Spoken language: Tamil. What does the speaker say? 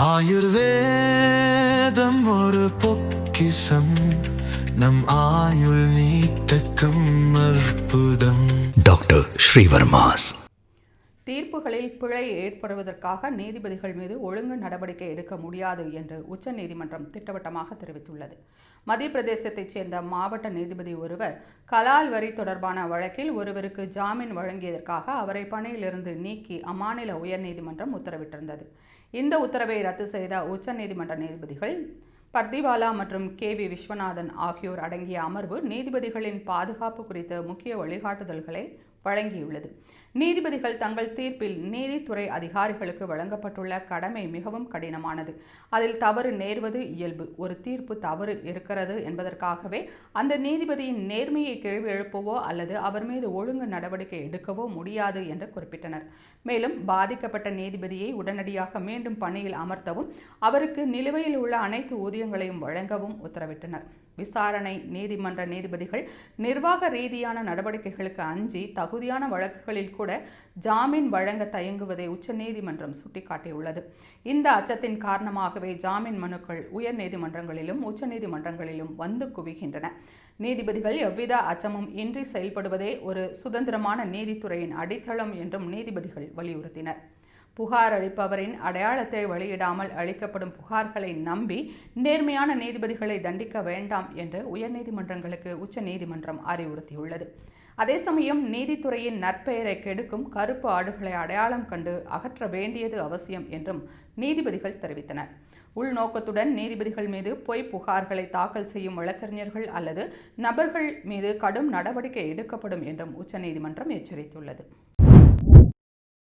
ஆயுர்வேதம் ஒரு பொக்கிஷம், நம் ஆயுள் நீட்டக்கும் அற்புதம். டாக்டர் ஸ்ரீவர்மாஸ். தீர்ப்புகளில் பிழை ஏற்படுவதற்காக நீதிபதிகள் மீது ஒழுங்கு நடவடிக்கை எடுக்க முடியாது என்று உச்சநீதிமன்றம் திட்டவட்டமாக தெரிவித்துள்ளது. மத்திய பிரதேசத்தைச் சேர்ந்த மாவட்ட நீதிபதி ஒருவர் கலால் வரி தொடர்பான வழக்கில் ஒருவருக்கு ஜாமீன் வழங்கியதற்காக அவரை பணியிலிருந்து நீக்கி அம்மாநில உயர்நீதிமன்றம் உத்தரவிட்டிருந்தது. இந்த உத்தரவை ரத்து செய்த உச்சநீதிமன்ற நீதிபதிகள் பர்திவாலா மற்றும் KV விஸ்வநாதன் ஆகியோர் அடங்கிய அமர்வு நீதிபதிகளின் பாதுகாப்பு குறித்த முக்கிய வழிகாட்டுதல்களை வழங்கியுள்ளது. நீதிபதிகள் தங்கள் தீர்ப்பில் நீதித்துறை அதிகாரிகளுக்கு வழங்கப்பட்டுள்ள கடமை மிகவும் கடினமானது. அதில் தவறு நேர்வது இயல்பு. ஒரு தீர்ப்பு தவறு இருக்கிறது என்பதற்காகவே அந்த நீதிபதியின் நேர்மையை கேள்வி எழுப்பவோ அல்லது அவர் மீது ஒழுங்கு நடவடிக்கை எடுக்கவோ முடியாது என்று குறிப்பிட்டனர். மேலும் பாதிக்கப்பட்ட நீதிபதியை உடனடியாக மீண்டும் பணியில் அமர்த்தவும் அவருக்கு நிலுவையில் உள்ள அனைத்து ஊதியங்களையும் வழங்கவும் உத்தரவிட்டனர். விசாரணை நீதிமன்ற நீதிபதிகள் நிர்வாக ரீதியான நடவடிக்கைகளுக்கு அஞ்சி தகுதியான வழக்குகளில் கூட ஜாமீன் வழங்க தயங்குவதை உச்சநீதிமன்றம் சுட்டிக்காட்டியுள்ளது. இந்த அச்சத்தின் காரணமாகவே ஜாமீன் மனுக்கள் உயர் நீதிமன்றங்களிலும் உச்சநீதிமன்றங்களிலும் வந்து குவிகின்றன. நீதிபதிகள் எவ்வித அச்சமும் இன்றி செயல்படுவதே ஒரு சுதந்திரமான நீதித்துறையின் அடித்தளம் என்றும் நீதிபதிகள் வலியுறுத்தினர். புகார் அளிப்பவரின் அடையாளத்தை வெளியிடாமல் அளிக்கப்படும் புகார்களை நம்பி நேர்மையான நீதிபதிகளை தண்டிக்க வேண்டாம் என்று உயர்நீதிமன்றங்களுக்கு உச்சநீதிமன்றம் அறிவுறுத்தியுள்ளது. அதே சமயம் நீதித்துறையின் நற்பெயரை கெடுக்கும் கருப்பு ஆடுகளை அடையாளம் கண்டு அகற்ற வேண்டியது அவசியம் என்றும் நீதிபதிகள் தெரிவித்தனர். உள்நோக்கத்துடன் நீதிபதிகள் மீது பொய் புகார்களை தாக்கல் செய்யும் வழக்கறிஞர்கள் அல்லது நபர்கள் மீது கடும் நடவடிக்கை எடுக்கப்படும் என்றும் உச்சநீதிமன்றம் எச்சரித்துள்ளது.